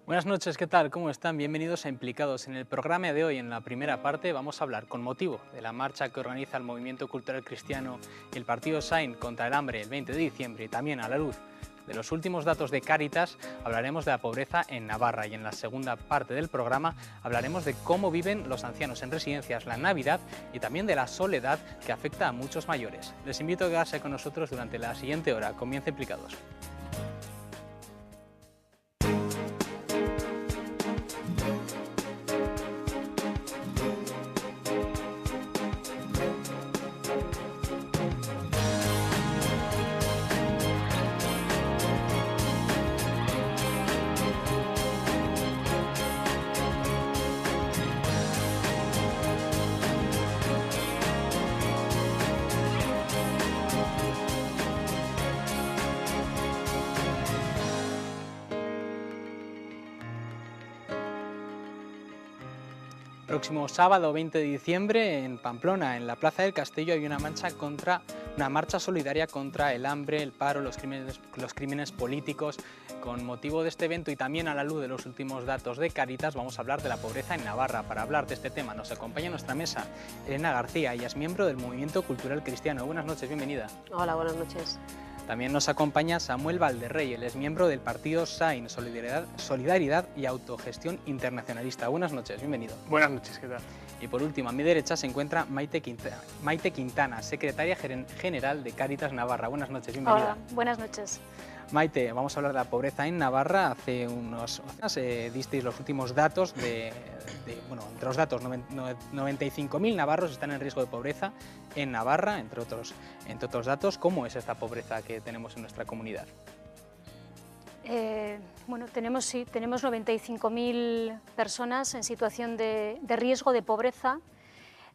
Buenas noches, ¿qué tal? ¿Cómo están? Bienvenidos a Implicados. En el programa de hoy, en la primera parte, vamos a hablar con motivo de la marcha que organiza el Movimiento Cultural Cristiano y el Partido SAIN contra el hambre el 20 de diciembre y también a la luz de los últimos datos de Cáritas, hablaremos de la pobreza en Navarra y en la segunda parte del programa hablaremos de cómo viven los ancianos en residencias la Navidad y también de la soledad que afecta a muchos mayores. Les invito a quedarse con nosotros durante la siguiente hora. Comienza Implicados. Próximo sábado 20 de diciembre en Pamplona, en la Plaza del Castillo, hay una marcha solidaria contra el hambre, el paro, los crímenes políticos. Con motivo de este evento y también a la luz de los últimos datos de Cáritas, vamos a hablar de la pobreza en Navarra. Para hablar de este tema nos acompaña en nuestra mesa Elena García, ella es miembro del Movimiento Cultural Cristiano. Buenas noches, bienvenida. Hola, buenas noches. También nos acompaña Samuel Valderrey, él es miembro del partido SAIN, Solidaridad y Autogestión Internacionalista. Buenas noches, bienvenido. Buenas noches, ¿qué tal? Y por último, a mi derecha se encuentra Maite Quintana, secretaria general de Cáritas Navarra. Buenas noches, bienvenida. Hola, buenas noches. Maite, vamos a hablar de la pobreza en Navarra. Hace unos días disteis los últimos datos entre los datos, 95.000 navarros están en riesgo de pobreza en Navarra, entre otros datos. ¿Cómo es esta pobreza que tenemos en nuestra comunidad? Tenemos 95.000 personas en situación de riesgo de pobreza.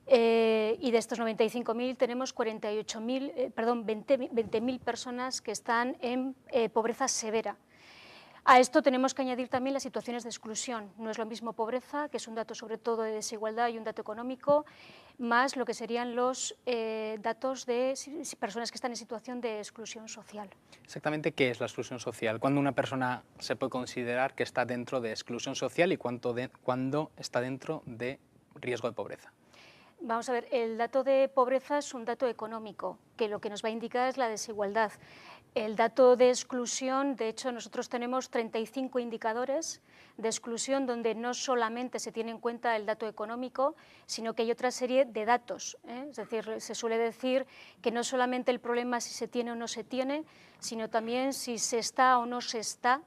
Y de estos 95.000 tenemos 20.000 personas que están en pobreza severa. A esto tenemos que añadir también las situaciones de exclusión. No es lo mismo pobreza, que es un dato sobre todo de desigualdad y un dato económico, más lo que serían los datos de personas que están en situación de exclusión social. Exactamente, ¿qué es la exclusión social? ¿Cuándo una persona se puede considerar que está dentro de exclusión social y cuándo está dentro de riesgo de pobreza? Vamos a ver, el dato de pobreza es un dato económico, que lo que nos va a indicar es la desigualdad. El dato de exclusión, de hecho, nosotros tenemos 35 indicadores de exclusión donde no solamente se tiene en cuenta el dato económico, sino que hay otra serie de datos. Es decir, se suele decir que no solamente el problema es si se tiene o no se tiene, sino también si se está o no se está,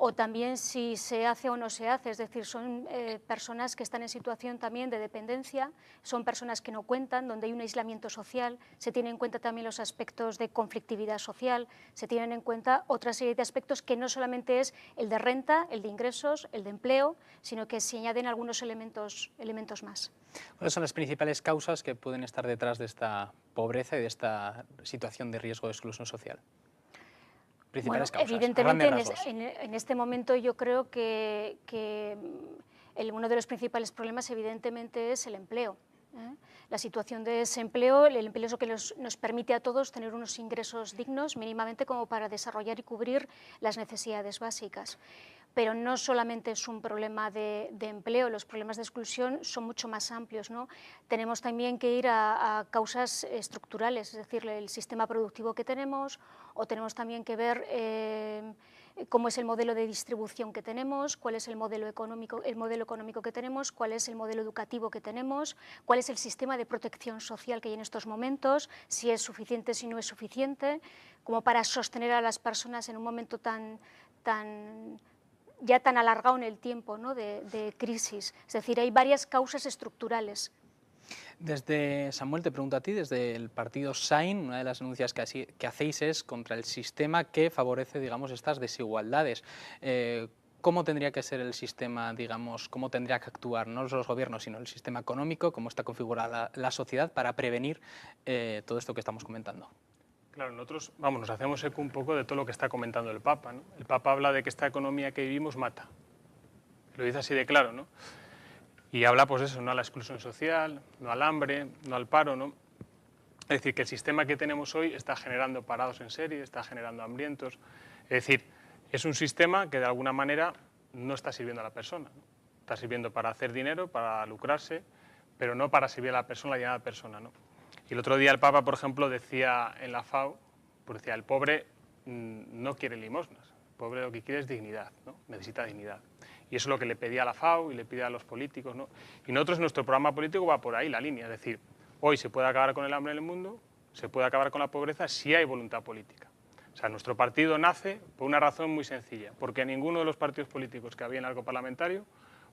o también si se hace o no se hace, es decir, son personas que están en situación también de dependencia, son personas que no cuentan, donde hay un aislamiento social, se tienen en cuenta también los aspectos de conflictividad social, se tienen en cuenta otra serie de aspectos que no solamente es el de renta, el de ingresos, el de empleo, sino que se añaden algunos elementos más. ¿Cuáles son las principales causas que pueden estar detrás de esta pobreza y de esta situación de riesgo de exclusión social? Principales causas, evidentemente en este momento yo creo que uno de los principales problemas evidentemente es el empleo. La situación de desempleo, el empleo es lo que nos permite a todos tener unos ingresos dignos mínimamente como para desarrollar y cubrir las necesidades básicas. Pero no solamente es un problema de empleo, los problemas de exclusión son mucho más amplios, ¿no? Tenemos también que ir a causas estructurales, es decir, el sistema productivo que tenemos, o tenemos también que ver cómo es el modelo de distribución que tenemos, cuál es el modelo económico que tenemos, cuál es el modelo educativo que tenemos, cuál es el sistema de protección social que hay en estos momentos, si es suficiente, si no es suficiente, como para sostener a las personas en un momento tan alargado en el tiempo, ¿no? de crisis. Es decir, hay varias causas estructurales. Desde, Samuel, te pregunto a ti, desde el partido SAIN, una de las denuncias que hacéis es contra el sistema que favorece, digamos, estas desigualdades. ¿Cómo tendría que ser el sistema, digamos, cómo tendría que actuar, no los gobiernos, sino el sistema económico, cómo está configurada la sociedad para prevenir todo esto que estamos comentando? Claro, nosotros nos hacemos eco un poco de todo lo que está comentando el Papa, ¿no? El Papa habla de que esta economía que vivimos mata. Lo dice así de claro, ¿no? Y habla, pues eso, no a la exclusión social, no al hambre, no al paro, ¿no? Es decir, que el sistema que tenemos hoy está generando parados en serie, está generando hambrientos. Es decir, es un sistema que de alguna manera no está sirviendo a la persona, ¿no? Está sirviendo para hacer dinero, para lucrarse, pero no para servir a la persona, la llamada persona, ¿no? Y el otro día el Papa, por ejemplo, decía en la FAO, pues decía, el pobre no quiere limosnas, el pobre lo que quiere es dignidad, ¿no? Necesita dignidad. Y eso es lo que le pedía a la FAO y le pide a los políticos, ¿no? Y nosotros, nuestro programa político va por ahí, la línea, es decir, hoy se puede acabar con el hambre en el mundo, se puede acabar con la pobreza si hay voluntad política. O sea, nuestro partido nace por una razón muy sencilla, porque ninguno de los partidos políticos que había en el arco parlamentario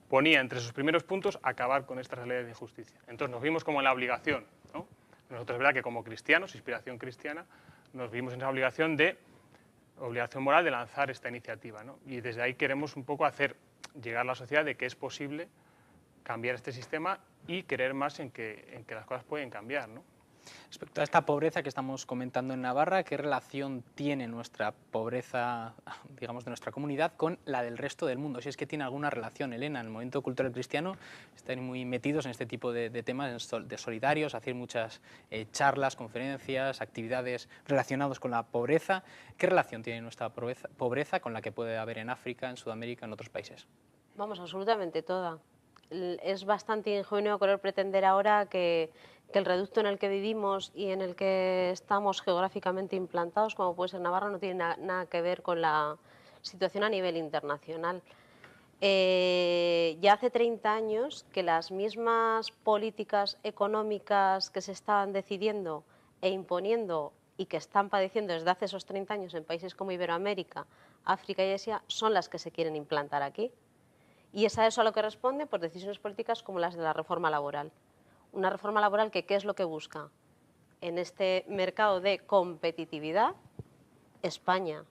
ponía entre sus primeros puntos acabar con estas leyes de injusticia. Entonces nos vimos como en la obligación, ¿no? Nosotros es verdad que como cristianos, inspiración cristiana, nos vimos en esa obligación moral de lanzar esta iniciativa, ¿no? Y desde ahí queremos un poco hacer llegar a la sociedad de que es posible cambiar este sistema y creer más en que las cosas pueden cambiar, ¿no? Respecto a esta pobreza que estamos comentando en Navarra, ¿qué relación tiene nuestra pobreza, digamos, de nuestra comunidad con la del resto del mundo? Si es que tiene alguna relación, Elena, en el movimiento cultural cristiano están muy metidos en este tipo de temas de solidarios, hacer muchas charlas, conferencias, actividades relacionadas con la pobreza. ¿Qué relación tiene nuestra pobreza con la que puede haber en África, en Sudamérica, en otros países? Vamos, absolutamente toda. Es bastante ingenuo querer pretender ahora que el reducto en el que vivimos y en el que estamos geográficamente implantados, como puede ser Navarra, no tiene nada que ver con la situación a nivel internacional. Ya hace 30 años que las mismas políticas económicas que se estaban decidiendo e imponiendo y que están padeciendo desde hace esos 30 años en países como Iberoamérica, África y Asia, son las que se quieren implantar aquí. Y es a eso a lo que responde por decisiones políticas como las de la reforma laboral. Una reforma laboral que, ¿qué es lo que busca? En este mercado de competitividad, España,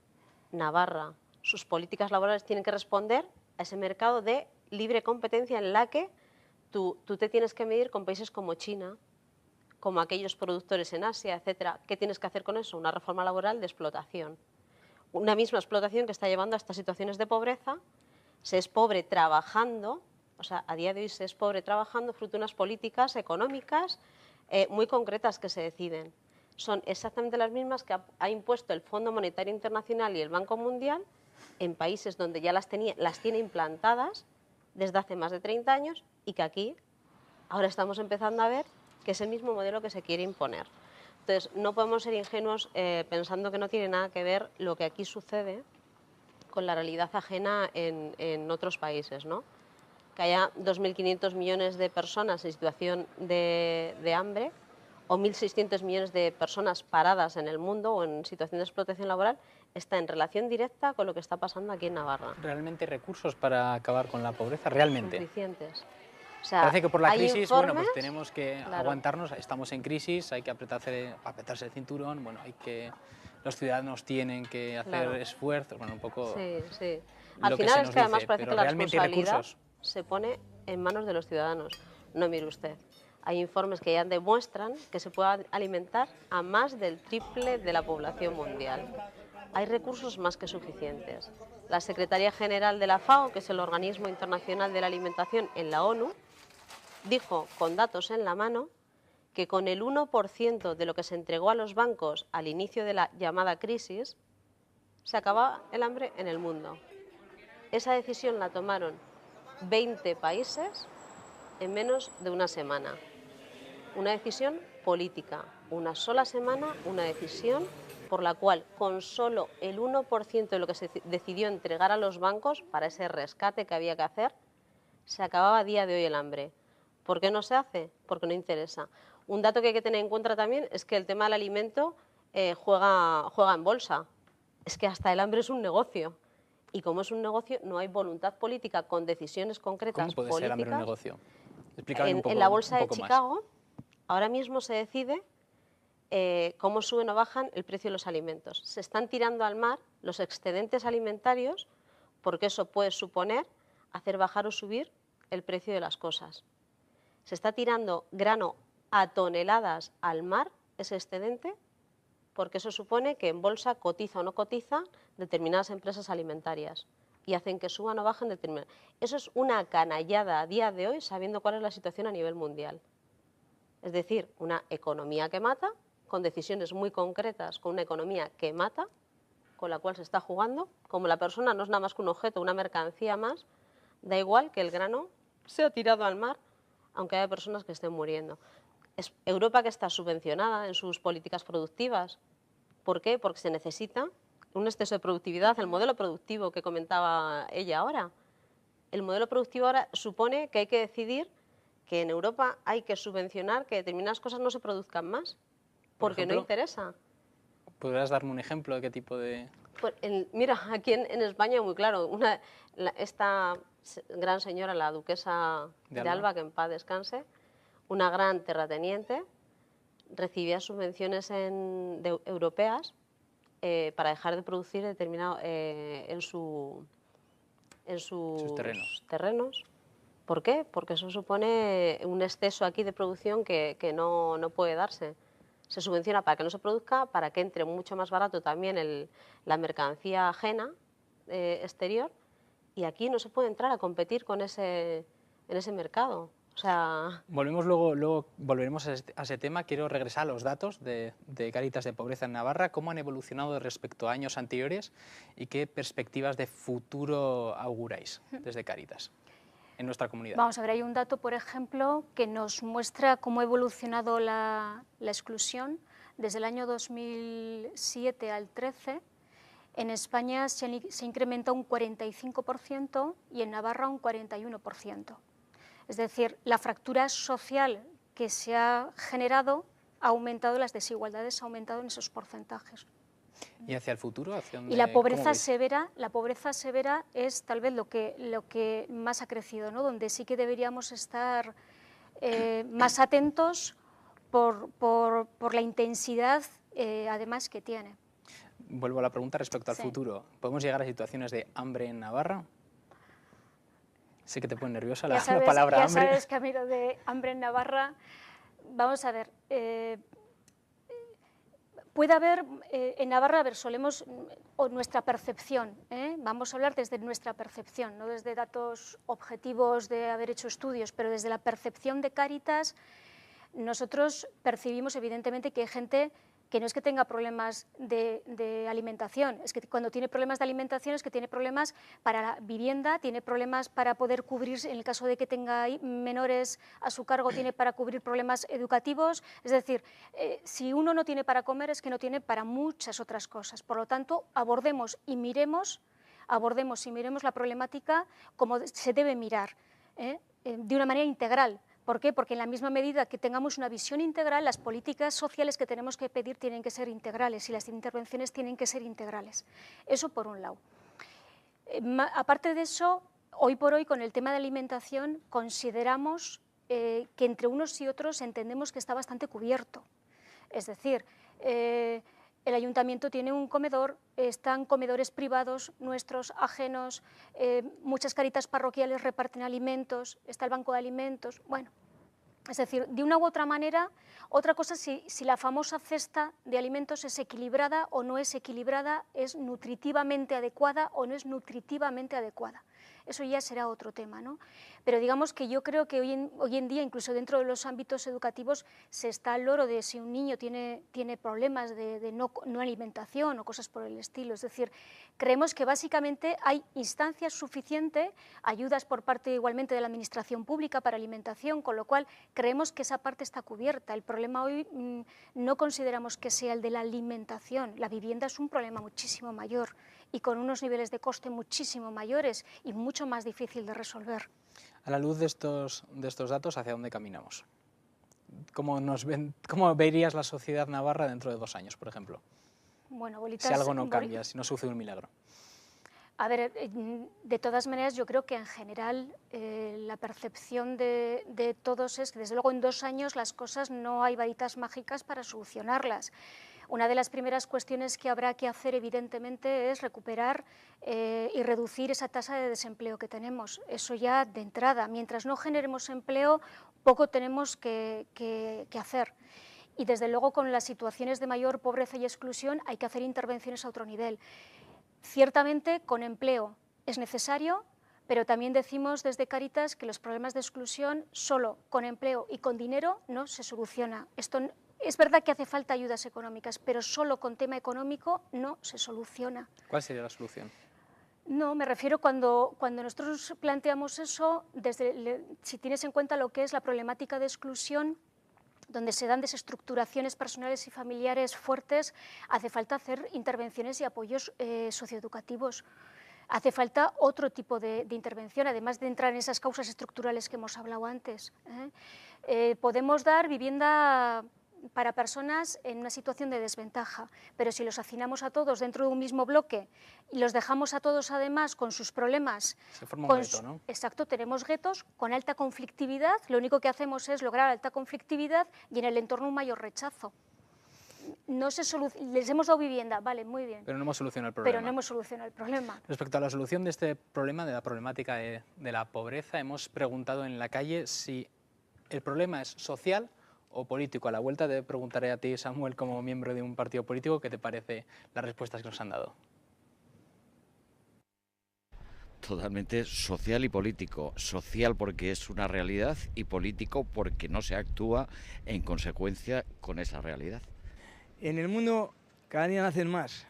Navarra, sus políticas laborales tienen que responder a ese mercado de libre competencia en la que tú te tienes que medir con países como China, como aquellos productores en Asia, etcétera. ¿Qué tienes que hacer con eso? Una reforma laboral de explotación. Una misma explotación que está llevando a estas situaciones de pobreza. Se es pobre trabajando, o sea, a día de hoy se es pobre trabajando fruto de unas políticas económicas muy concretas que se deciden. Son exactamente las mismas que ha impuesto el Fondo Monetario Internacional y el Banco Mundial en países donde ya las tiene implantadas desde hace más de 30 años y que aquí ahora estamos empezando a ver que es el mismo modelo que se quiere imponer. Entonces, no podemos ser ingenuos pensando que no tiene nada que ver lo que aquí sucede con la realidad ajena en otros países, ¿no? Que haya 2.500 millones de personas en situación de hambre o 1.600 millones de personas paradas en el mundo o en situación de explotación laboral está en relación directa con lo que está pasando aquí en Navarra. ¿Realmente hay recursos para acabar con la pobreza? ¿Realmente? Suficientes. O sea, parece que por la crisis, informes, bueno, pues tenemos que claro, aguantarnos, estamos en crisis, hay que apretarse el cinturón, bueno, los ciudadanos tienen que hacer claro, esfuerzos, bueno, un poco sí, sí. lo Al que final se es nos que además dice, parece pero que la ¿realmente hay responsabilidad recursos? se pone en manos de los ciudadanos. No, mire usted, hay informes que ya demuestran que se puede alimentar a más del triple de la población mundial. Hay recursos más que suficientes. La Secretaría General de la FAO, que es el Organismo Internacional de la Alimentación en la ONU, dijo con datos en la mano que con el 1% de lo que se entregó a los bancos al inicio de la llamada crisis, se acababa el hambre en el mundo. Esa decisión la tomaron 20 países en menos de una semana. Una decisión política, una sola semana, una decisión por la cual con solo el 1% de lo que se decidió entregar a los bancos para ese rescate que había que hacer, se acababa a día de hoy el hambre. ¿Por qué no se hace? Porque no interesa. Un dato que hay que tener en cuenta también es que el tema del alimento juega en bolsa. Es que hasta el hambre es un negocio. Y como es un negocio, no hay voluntad política con decisiones concretas. ¿Cómo puede ser el hambre un negocio? Explícame un poco, en la bolsa de Chicago, ahora mismo se decide cómo suben o bajan el precio de los alimentos. Se están tirando al mar los excedentes alimentarios porque eso puede suponer hacer bajar o subir el precio de las cosas. Se está tirando grano a toneladas al mar, ese excedente, porque eso supone que en bolsa cotiza o no cotiza determinadas empresas alimentarias y hacen que suban o bajen determinadas. Eso es una canallada a día de hoy sabiendo cuál es la situación a nivel mundial. Es decir, una economía que mata, con decisiones muy concretas, con una economía que mata, con la cual se está jugando. Como la persona no es nada más que un objeto, una mercancía más, da igual que el grano sea tirado al mar, aunque haya personas que estén muriendo. Es Europa que está subvencionada en sus políticas productivas. ¿Por qué? Porque se necesita un exceso de productividad. El modelo productivo que comentaba ella ahora. El modelo productivo ahora supone que hay que decidir que en Europa hay que subvencionar que determinadas cosas no se produzcan más, porque no interesa. ¿Podrías darme un ejemplo de qué tipo de...? Pues mira, aquí en España muy claro, esta gran señora, la duquesa de Alba, que en paz descanse, una gran terrateniente, recibía subvenciones europeas para dejar de producir determinado en sus terrenos. ¿Por qué? Porque eso supone un exceso aquí de producción que no puede darse. Se subvenciona para que no se produzca, para que entre mucho más barato también la mercancía ajena exterior, y aquí no se puede entrar a competir en ese mercado. O sea... Luego volveremos a ese tema. Quiero regresar a los datos de Cáritas de Pobreza en Navarra, cómo han evolucionado respecto a años anteriores y qué perspectivas de futuro auguráis desde Cáritas en nuestra comunidad. Vamos a ver, hay un dato, por ejemplo, que nos muestra cómo ha evolucionado la exclusión desde el año 2007 al 13. En España se incrementa un 45% y en Navarra un 41%. Es decir, la fractura social que se ha generado ha aumentado, las desigualdades han aumentado en esos porcentajes. ¿Y hacia el futuro? Y la pobreza severa es tal vez lo que más ha crecido, ¿no? Donde sí que deberíamos estar más atentos por la intensidad además que tiene. Vuelvo a la pregunta respecto al futuro. ¿Podemos llegar a situaciones de hambre en Navarra? Sé que te pone nerviosa la palabra hambre. Ya sabes que a mí lo de hambre en Navarra, vamos a ver, puede haber, en Navarra, a ver, solemos, o nuestra percepción, vamos a hablar desde nuestra percepción, no desde datos objetivos de haber hecho estudios, pero desde la percepción de Cáritas, nosotros percibimos evidentemente que hay gente que no es que tenga problemas de alimentación, es que cuando tiene problemas de alimentación es que tiene problemas para la vivienda, tiene problemas para poder cubrir, en el caso de que tenga menores a su cargo, tiene para cubrir problemas educativos, es decir, si uno no tiene para comer es que no tiene para muchas otras cosas. Por lo tanto, abordemos y miremos la problemática como se debe mirar, de una manera integral. ¿Por qué? Porque en la misma medida que tengamos una visión integral, las políticas sociales que tenemos que pedir tienen que ser integrales y las intervenciones tienen que ser integrales. Eso por un lado. Aparte de eso, hoy por hoy con el tema de alimentación consideramos que entre unos y otros entendemos que está bastante cubierto. Es decir, el ayuntamiento tiene un comedor, están comedores privados, nuestros, ajenos, muchas Cáritas parroquiales reparten alimentos, está el banco de alimentos, bueno. Es decir, de una u otra manera, otra cosa es si la famosa cesta de alimentos es equilibrada o no es equilibrada, es nutritivamente adecuada o no es nutritivamente adecuada. Eso ya será otro tema, ¿no? Pero digamos que yo creo que hoy en día, incluso dentro de los ámbitos educativos, se está al loro de si un niño tiene problemas de no alimentación o cosas por el estilo. Es decir, creemos que básicamente hay instancias suficientes, ayudas por parte igualmente de la administración pública para alimentación, con lo cual creemos que esa parte está cubierta. El problema hoy no consideramos que sea el de la alimentación. La vivienda es un problema muchísimo mayor y con unos niveles de coste muchísimo mayores y mucho más difícil de resolver. A la luz de estos datos, ¿hacia dónde caminamos? ¿Cómo verías la sociedad navarra dentro de 2 años, por ejemplo? Bueno, bolitas, si algo no cambia, si no sucede un milagro. A ver, de todas maneras, yo creo que en general la percepción de todos es que desde luego en 2 años las cosas no hay varitas mágicas para solucionarlas. Una de las primeras cuestiones que habrá que hacer, evidentemente, es recuperar y reducir esa tasa de desempleo que tenemos. Eso ya de entrada. Mientras no generemos empleo, poco tenemos que hacer. Y desde luego con las situaciones de mayor pobreza y exclusión hay que hacer intervenciones a otro nivel. Ciertamente con empleo es necesario, pero también decimos desde Cáritas que los problemas de exclusión solo con empleo y con dinero no se soluciona. Esto es verdad que hace falta ayudas económicas, pero solo con tema económico no se soluciona. ¿Cuál sería la solución? No, me refiero cuando nosotros planteamos eso, si tienes en cuenta lo que es la problemática de exclusión, donde se dan desestructuraciones personales y familiares fuertes, hace falta hacer intervenciones y apoyos socioeducativos. Hace falta otro tipo de intervención, además de entrar en esas causas estructurales que hemos hablado antes. Podemos dar vivienda para personas en una situación de desventaja, pero si los hacinamos a todos dentro de un mismo bloque y los dejamos a todos además con sus problemas... Se forma un gueto, ¿no? Exacto, tenemos guetos con alta conflictividad, lo único que hacemos es lograr alta conflictividad y en el entorno un mayor rechazo. Les hemos dado vivienda, vale, muy bien. Pero no hemos solucionado el problema. Pero no hemos solucionado el problema. Respecto a la solución de este problema, de la problemática de la pobreza, hemos preguntado en la calle si el problema es social o político. A la vuelta te preguntaré a ti, Samuel, como miembro de un partido político, ¿qué te parece las respuestas que nos han dado? Totalmente social y político. Social porque es una realidad y político porque no se actúa en consecuencia con esa realidad. En el mundo cada día nacen más.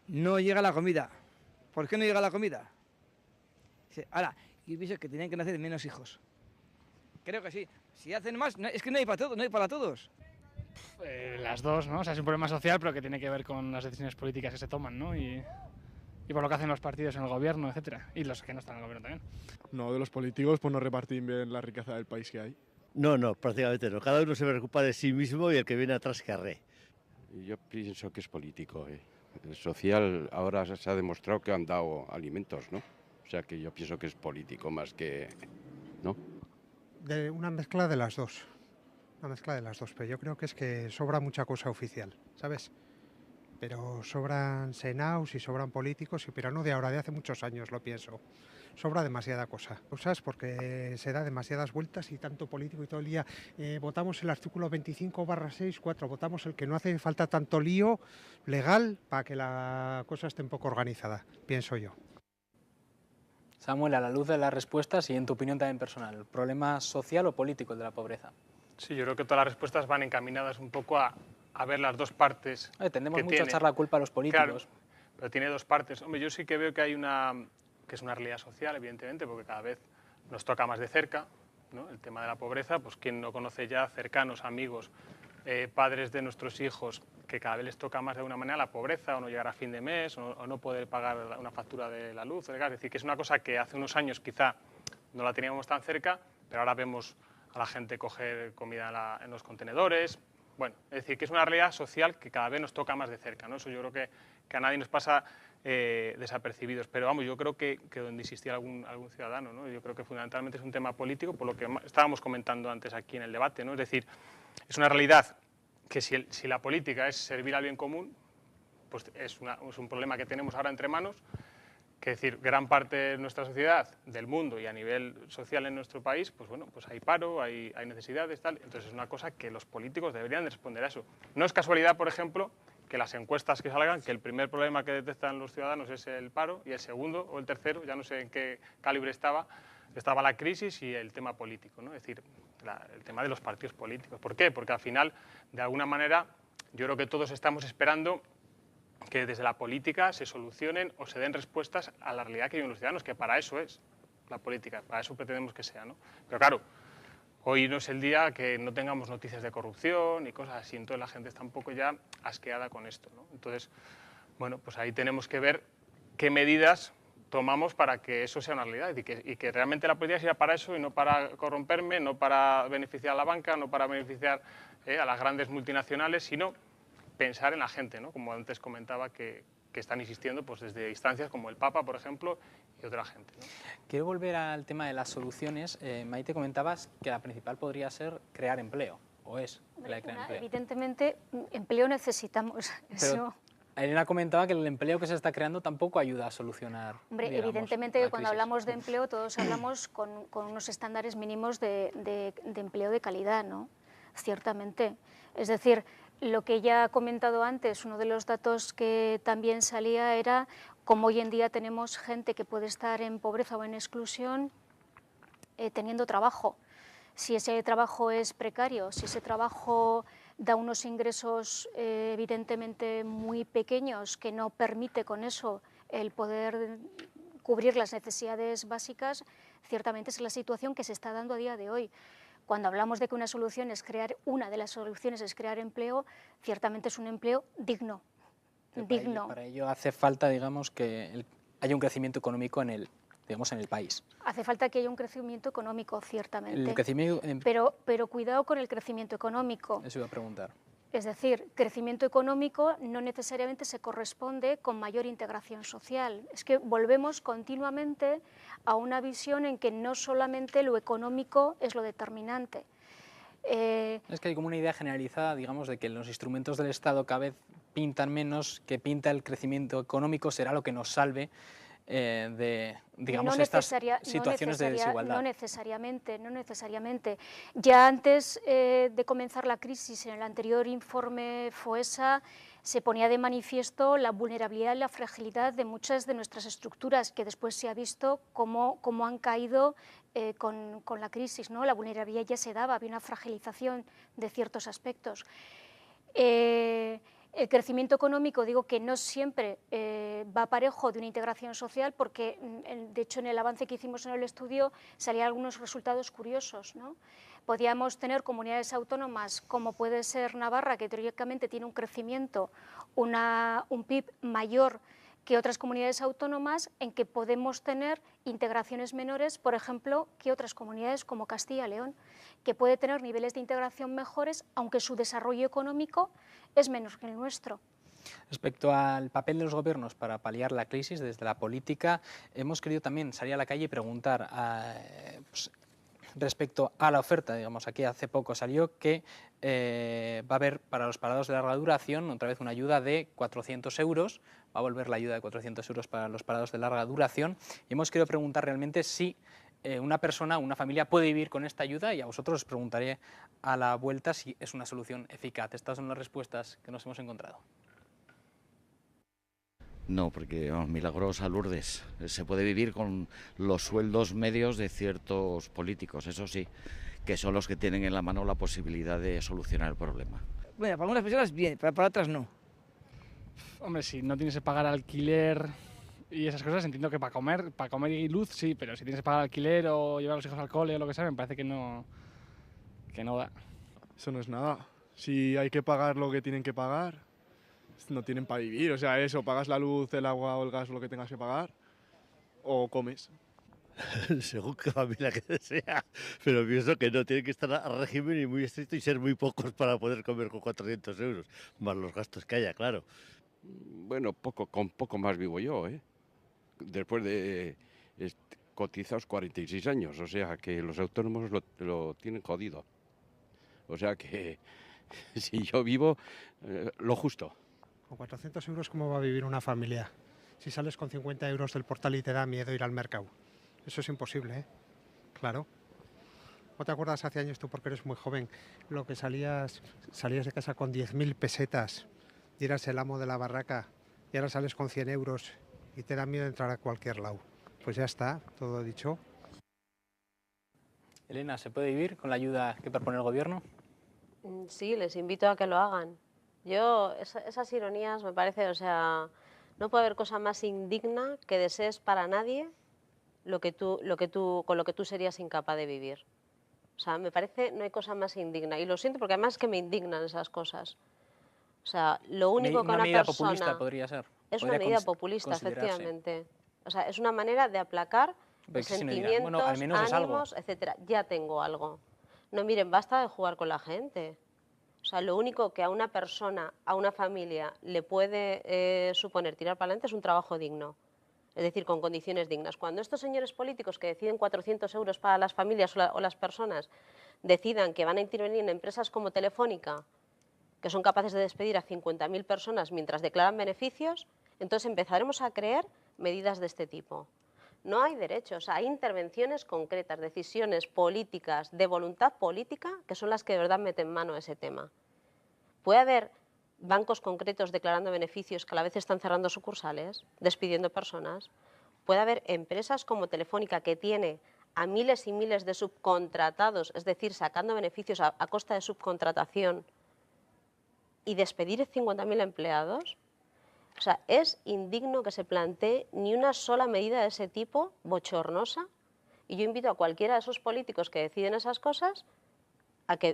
No llega la comida. ¿Por qué no llega la comida? Ahora, y pienso que tenían que nacer menos hijos. Creo que sí. Si hacen más, es que no hay para todos, no hay para todos. Las dos, ¿no? O sea, es un problema social, pero que tiene que ver con las decisiones políticas que se toman, ¿no? Y por lo que hacen los partidos en el gobierno, etcétera. Y los que no están en el gobierno también. No, de los políticos, pues no repartir bien la riqueza del país que hay. No, prácticamente no. Cada uno se preocupa de sí mismo y el que viene atrás que arre. Yo pienso que es político. El social ahora se ha demostrado que han dado alimentos, ¿no? O sea que yo pienso que es político más que... ¿no? De una mezcla de las dos. Una mezcla de las dos, pero yo creo que es que sobra mucha cosa oficial, ¿sabes? Pero sobran senaos y sobran políticos, pero no de ahora, de hace muchos años, lo pienso. Sobra demasiada cosa. ¿Sabes? Porque se da demasiadas vueltas y tanto político y todo el día. Votamos el artículo 25/6, votamos el que no hace falta tanto lío legal para que la cosa esté un poco organizada, pienso yo. Samuel, a la luz de las respuestas y en tu opinión también personal, ¿problema social o político el de la pobreza? Sí, yo creo que todas las respuestas van encaminadas un poco a ver las dos partes. Tendemos mucho a echar la culpa a los políticos. Claro, pero tiene dos partes. Hombre, yo sí que veo que hay que es una realidad social, evidentemente, porque cada vez nos toca más de cerca, ¿no? El tema de la pobreza, pues quien no conoce ya, cercanos, amigos, padres de nuestros hijos, que cada vez les toca más de alguna manera la pobreza, o no llegar a fin de mes, o no poder pagar una factura de la luz, o del gas. Es decir, que es una cosa que hace unos años quizá no la teníamos tan cerca, pero ahora vemos a la gente coger comida en los contenedores. Bueno, es decir, que es una realidad social que cada vez nos toca más de cerca, ¿no? Eso yo creo que a nadie nos pasa desapercibidos. Pero vamos, yo creo que donde existía algún ciudadano, ¿no? Yo creo que fundamentalmente es un tema político, por lo que estábamos comentando antes aquí en el debate, ¿no? Es decir, es una realidad que si la política es servir al bien común, pues es un problema que tenemos ahora entre manos, que es decir, gran parte de nuestra sociedad, del mundo y a nivel social en nuestro país, pues bueno, pues hay paro, hay necesidades, tal. Entonces es una cosa que los políticos deberían de responder a eso. No es casualidad, por ejemplo, que las encuestas que salgan, que el primer problema que detectan los ciudadanos es el paro y el segundo o el tercero, ya no sé en qué calibre estaba la crisis y el tema político, ¿no? Es decir, el tema de los partidos políticos. ¿Por qué? Porque al final, de alguna manera, yo creo que todos estamos esperando que desde la política se solucionen o se den respuestas a la realidad que viven los ciudadanos, que para eso es la política, para eso pretendemos que sea, ¿no? Pero claro, hoy no es el día que no tengamos noticias de corrupción y cosas así, entonces la gente está un poco ya asqueada con esto, ¿no? Entonces, bueno, pues ahí tenemos que ver qué medidas tomamos para que eso sea una realidad y que realmente la política sea para eso y no para corromperme, no para beneficiar a la banca, no para beneficiar a las grandes multinacionales, sino pensar en la gente, ¿no? Como antes comentaba, que están insistiendo pues, desde instancias como el Papa, por ejemplo, y otra gente, ¿no? Quiero volver al tema de las soluciones. Maite, comentabas que la principal podría ser crear empleo, o es la de crear empleo. Evidentemente, empleo necesitamos. Pero Elena comentaba que el empleo que se está creando tampoco ayuda a solucionar. Hombre, digamos, evidentemente que cuando hablamos de empleo todos hablamos con unos estándares mínimos de empleo de calidad, ¿no? Ciertamente. Es decir, lo que ya he comentado antes, uno de los datos que también salía era cómo hoy en día tenemos gente que puede estar en pobreza o en exclusión teniendo trabajo. Si ese trabajo es precario, si ese trabajo da unos ingresos evidentemente muy pequeños que no permite con eso el poder cubrir las necesidades básicas, ciertamente es la situación que se está dando a día de hoy. Cuando hablamos de que una de las soluciones es crear empleo, ciertamente es un empleo digno. Para ello hace falta, digamos, que haya un crecimiento económico en el país. Hace falta que haya un crecimiento económico, ciertamente. El crecimiento, pero cuidado con el crecimiento económico. Eso iba a preguntar. Es decir, crecimiento económico no necesariamente se corresponde con mayor integración social. Es que volvemos continuamente a una visión en que no solamente lo económico es lo determinante. Es que hay como una idea generalizada, digamos, de que los instrumentos del Estado cada vez pintan menos, que pinta el crecimiento económico será lo que nos salve de, digamos, estas situaciones de desigualdad. No necesariamente. Ya antes de comenzar la crisis, en el anterior informe FOESA, se ponía de manifiesto la vulnerabilidad y la fragilidad de muchas de nuestras estructuras, que después se ha visto cómo han caído con la crisis, ¿no? La vulnerabilidad ya se daba, había una fragilización de ciertos aspectos. El crecimiento económico, digo que no siempre va parejo de una integración social, porque de hecho en el avance que hicimos en el estudio salían algunos resultados curiosos, ¿no? Podíamos tener comunidades autónomas como puede ser Navarra, que teóricamente tiene un crecimiento, un PIB mayor que otras comunidades autónomas, en que podemos tener integraciones menores, por ejemplo, que otras comunidades como Castilla y León, que puede tener niveles de integración mejores, aunque su desarrollo económico es menor que el nuestro. Respecto al papel de los gobiernos para paliar la crisis, desde la política, hemos querido también salir a la calle y preguntar respecto a la oferta. Digamos, aquí hace poco salió que va a haber para los parados de larga duración otra vez una ayuda de 400 euros, va a volver la ayuda de 400 euros para los parados de larga duración, y hemos querido preguntar realmente si una persona, una familia puede vivir con esta ayuda, y a vosotros os preguntaré a la vuelta si es una solución eficaz. Estas son las respuestas que nos hemos encontrado. No, porque milagrosa Lourdes. Se puede vivir con los sueldos medios de ciertos políticos, eso sí, que son los que tienen en la mano la posibilidad de solucionar el problema. Bueno, para algunas personas bien, para otras no. Hombre, si no tienes que pagar alquiler y esas cosas, entiendo que para comer y luz sí, pero si tienes que pagar alquiler o llevar a los hijos al cole o lo que sea, me parece que no da. Eso no es nada. Si hay que pagar lo que tienen que pagar, no tienen para vivir. O sea, eso, pagas la luz, el agua o el gas o lo que tengas que pagar, o comes. Según qué familia que sea, pero pienso que no, tienen que estar a régimen y muy estricto y ser muy pocos para poder comer con 400 euros, más los gastos que haya, claro. Bueno, con poco más vivo yo, ¿eh? Después de cotizados 46 años, o sea que los autónomos lo tienen jodido. O sea que si yo vivo lo justo. Con 400 euros, ¿cómo va a vivir una familia? Si sales con 50 euros del portal y te da miedo ir al mercado. Eso es imposible, ¿eh? Claro. ¿No te acuerdas hace años tú, porque eres muy joven, lo que salías de casa con 10.000 pesetas y eras el amo de la barraca, y ahora sales con 100 euros y te da miedo entrar a cualquier lado? Pues ya está, todo dicho. Elena, ¿se puede vivir con la ayuda que propone el gobierno? Sí, les invito a que lo hagan. Yo, esas ironías me parece, o sea, no puede haber cosa más indigna que desees para nadie con lo que tú serías incapaz de vivir. O sea, me parece, no hay cosa más indigna. Y lo siento porque además es que me indignan esas cosas. O sea, lo único que una medida persona... populista podría ser. Es una medida populista, efectivamente. O sea, es una manera de aplacar sentimientos, bueno, al menos ánimos, etcétera. Ya tengo algo. No, miren, basta de jugar con la gente. O sea, lo único que a una persona, a una familia, le puede suponer tirar para adelante es un trabajo digno. Es decir, con condiciones dignas. Cuando estos señores políticos que deciden 400 euros para las familias o las personas decidan que van a intervenir en empresas como Telefónica, que son capaces de despedir a 50.000 personas mientras declaran beneficios, entonces empezaremos a creer medidas de este tipo. No hay derechos, hay intervenciones concretas, decisiones políticas, de voluntad política, que son las que de verdad meten mano a ese tema. Puede haber bancos concretos declarando beneficios que a la vez están cerrando sucursales, despidiendo personas. Puede haber empresas como Telefónica, que tiene a miles y miles de subcontratados, es decir, sacando beneficios a costa de subcontratación, y despedir 50.000 empleados. O sea, es indigno que se plantee ni una sola medida de ese tipo, bochornosa, y yo invito a cualquiera de esos políticos que deciden esas cosas a que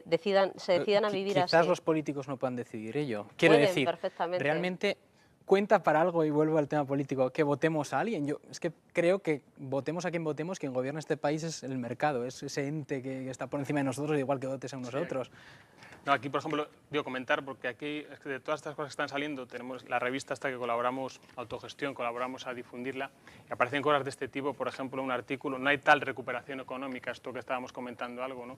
se decidan a vivir así. Quizás los políticos no puedan decidir ello. Quiero Pueden decir, perfectamente. realmente cuenta para algo, y vuelvo al tema político, que votemos a alguien. Yo es que creo que votemos a quien votemos, quien gobierna este país es el mercado, es ese ente que está por encima de nosotros, igual que votes a nosotros. No, aquí, por ejemplo, digo comentar, porque aquí es que de todas estas cosas que están saliendo, tenemos la revista hasta que colaboramos, Autogestión, colaboramos a difundirla, y aparecen cosas de este tipo, por ejemplo, un artículo, no hay tal recuperación económica, esto que estábamos comentando algo, ¿no?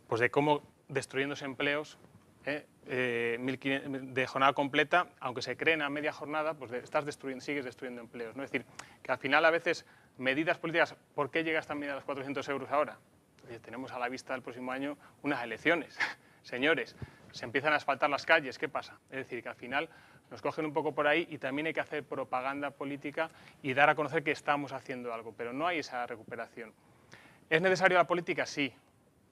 Pues de cómo destruyéndose empleos de jornada completa, aunque se creen a media jornada, pues sigues destruyendo empleos, ¿no? Es decir, que al final a veces medidas políticas, ¿por qué llega esta medida a los 400 euros ahora? Tenemos a la vista el próximo año unas elecciones. Señores, se empiezan a asfaltar las calles, ¿qué pasa? Es decir, que al final nos cogen un poco por ahí y también hay que hacer propaganda política y dar a conocer que estamos haciendo algo, pero no hay esa recuperación. ¿Es necesaria la política? Sí.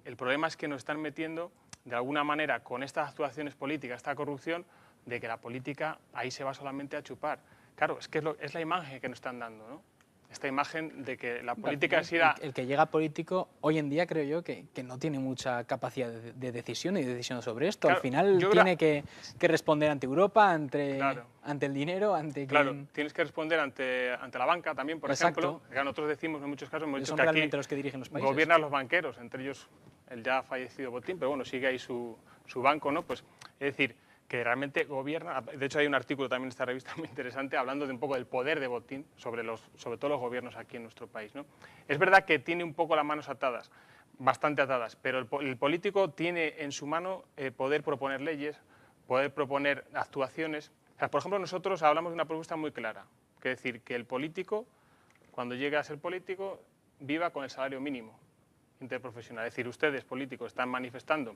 El problema es que nos están metiendo, de alguna manera, con estas actuaciones políticas, esta corrupción, de que la política ahí se va solamente a chupar. Claro, es que es la imagen que nos están dando, ¿no? Esta imagen de que la política es ir a... El que llega político, hoy en día creo yo que no tiene mucha capacidad de decisión y de decisión sobre esto. Claro, al final tiene que responder ante Europa, ante el dinero, ante Claro, tienes que responder ante la banca también, por ejemplo. Nosotros decimos en muchos casos, hemos dicho que aquí los que dirigen los países. Gobiernan los banqueros, entre ellos el ya fallecido Botín, pero bueno, sigue ahí su banco, ¿no? Pues, es decir, que realmente gobierna. De hecho, hay un artículo también en esta revista muy interesante hablando de un poco del poder de Botín sobre todo los gobiernos aquí en nuestro país, ¿no? Es verdad que tiene un poco las manos atadas, bastante atadas, pero el político tiene en su mano poder proponer leyes, poder proponer actuaciones. O sea, por ejemplo, nosotros hablamos de una propuesta muy clara, que es decir, que el político, cuando llegue a ser político, viva con el salario mínimo interprofesional. Es decir, ustedes, políticos, están manifestando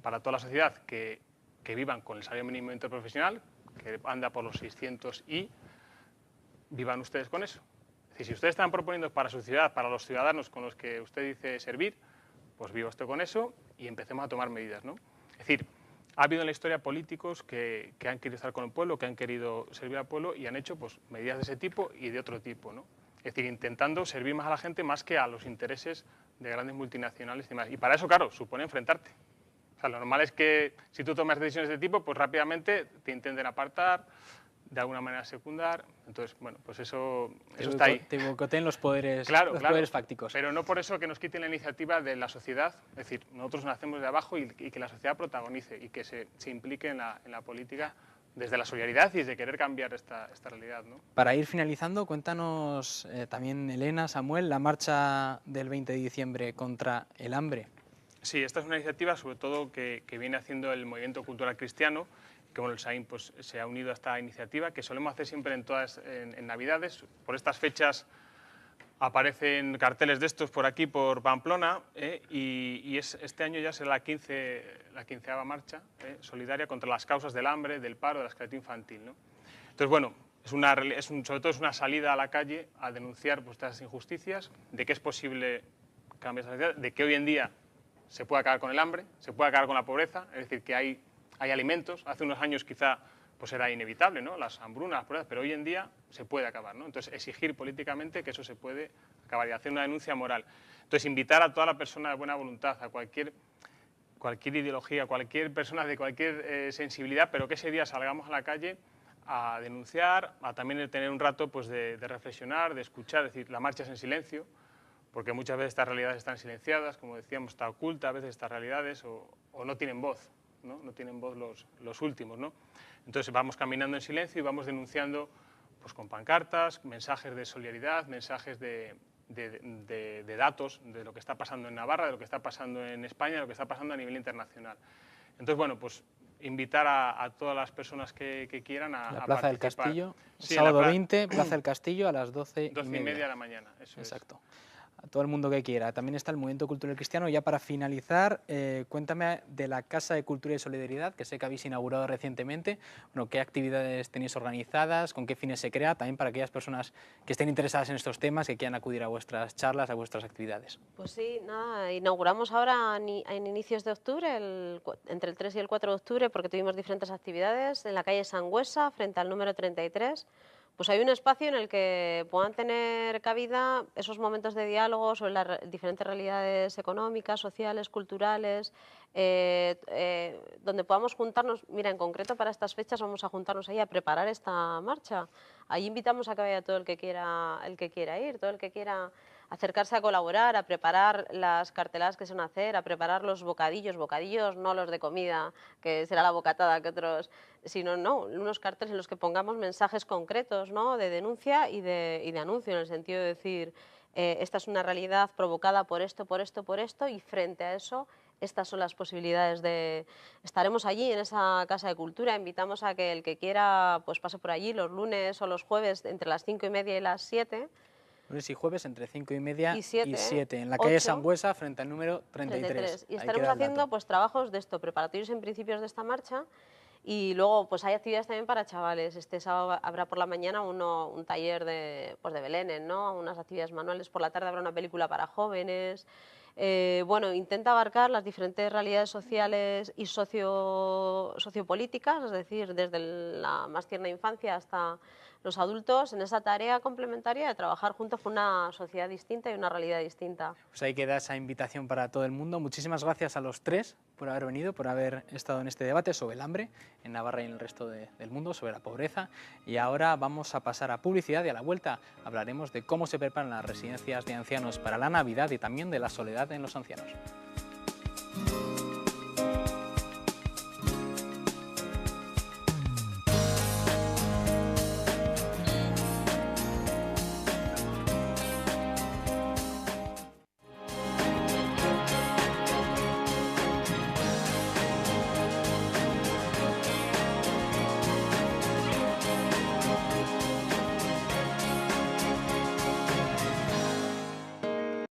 para toda la sociedad que vivan con el salario mínimo interprofesional, que anda por los 600 y vivan ustedes con eso. Es decir, si ustedes están proponiendo para su ciudad, para los ciudadanos con los que usted dice servir, pues viva usted con eso y empecemos a tomar medidas, ¿no? Es decir, ha habido en la historia políticos que han querido estar con el pueblo, que han querido servir al pueblo y han hecho pues, medidas de ese tipo y de otro tipo, ¿no? Es decir, intentando servir más a la gente más que a los intereses de grandes multinacionales y demás. Y para eso, claro, supone enfrentarte. O sea, lo normal es que si tú tomas decisiones de este tipo, pues rápidamente te intenten apartar, de alguna manera secundar. Entonces, bueno, pues eso está ahí. Te boicoteen los poderes, poderes fácticos. Pero no por eso que nos quiten la iniciativa de la sociedad. Es decir, nosotros nacemos de abajo y que la sociedad protagonice y que se implique en la política desde la solidaridad y desde querer cambiar esta realidad, ¿no? Para ir finalizando, cuéntanos también, Elena, Samuel, la marcha del 20 de diciembre contra el hambre. Sí, esta es una iniciativa sobre todo que viene haciendo el movimiento cultural cristiano, que bueno, el SAIN pues, se ha unido a esta iniciativa, que solemos hacer siempre en Navidades. Por estas fechas aparecen carteles de estos por aquí, por Pamplona, y este año ya será la 15ª marcha solidaria contra las causas del hambre, del paro, de la esclavitud infantil, ¿no? Entonces, bueno, sobre todo es una salida a la calle a denunciar pues, estas injusticias, de que es posible cambiar esa sociedad, de que hoy en día se puede acabar con el hambre, se puede acabar con la pobreza, es decir, que hay alimentos. Hace unos años quizá pues era inevitable, ¿no? Las hambrunas, las pobrezas, pero hoy en día se puede acabar, ¿no? Entonces, exigir políticamente que eso se puede acabar y hacer una denuncia moral. Entonces, invitar a toda la persona de buena voluntad, a cualquier ideología, cualquier persona de cualquier sensibilidad, pero que ese día salgamos a la calle a denunciar, a también tener un rato pues, de reflexionar, de escuchar, es decir, la marcha es en silencio, porque muchas veces estas realidades están silenciadas, como decíamos, está oculta a veces estas realidades o no tienen voz, ¿no? No tienen voz los últimos, ¿no? Entonces vamos caminando en silencio y vamos denunciando pues, con pancartas, mensajes de solidaridad, mensajes de datos de lo que está pasando en Navarra, de lo que está pasando en España, de lo que está pasando a nivel internacional. Entonces, bueno, pues invitar a todas las personas que quieran a la Plaza del Castillo, sí, sábado 20, Plaza del Castillo a las 12:30 de la mañana. Eso exacto. a todo el mundo que quiera. También está el Movimiento Cultural Cristiano. Ya para finalizar, cuéntame de la Casa de Cultura y Solidaridad, que sé que habéis inaugurado recientemente. Bueno, ¿qué actividades tenéis organizadas? ¿Con qué fines se crea? También para aquellas personas que estén interesadas en estos temas, que quieran acudir a vuestras charlas, a vuestras actividades. Pues sí, nada, inauguramos ahora en inicios de octubre, entre el 3 y el 4 de octubre, porque tuvimos diferentes actividades en la calle Sangüesa, frente al número 33. Pues hay un espacio en el que puedan tener cabida esos momentos de diálogo sobre las diferentes realidades económicas, sociales, culturales, donde podamos juntarnos. Mira, en concreto para estas fechas vamos a juntarnos ahí a preparar esta marcha. Ahí invitamos a que vaya todo el que quiera ir, todo el que quiera acercarse a colaborar, a preparar las carteladas que se van a hacer, a preparar los bocadillos no los de comida, que será la bocatada que otros, sino unos carteles en los que pongamos mensajes concretos, ¿no?, de denuncia y de anuncio, en el sentido de decir, esta es una realidad provocada por esto, y frente a eso, estas son las posibilidades de... Estaremos allí en esa Casa de Cultura, invitamos a que el que quiera pues pase por allí los lunes o los jueves entre las 5:30 y las 7. Lunes y jueves entre 5:30 y 7, en la 8, calle Sangüesa, frente al número 33. Y estaremos haciendo pues trabajos de esto, preparatorios en principios de esta marcha, y luego pues hay actividades también para chavales. Este sábado habrá por la mañana un taller de Belenes, ¿no?, unas actividades manuales. Por la tarde habrá una película para jóvenes. Bueno, intenta abarcar las diferentes realidades sociales y sociopolíticas, es decir, desde la más tierna infancia hasta los adultos, en esa tarea complementaria de trabajar juntos con una sociedad distinta y una realidad distinta. Pues ahí queda esa invitación para todo el mundo. Muchísimas gracias a los tres por haber venido, por haber estado en este debate sobre el hambre en Navarra y en el resto del mundo, sobre la pobreza. Y ahora vamos a pasar a publicidad, y a la vuelta hablaremos de cómo se preparan las residencias de ancianos para la Navidad y también de la soledad en los ancianos.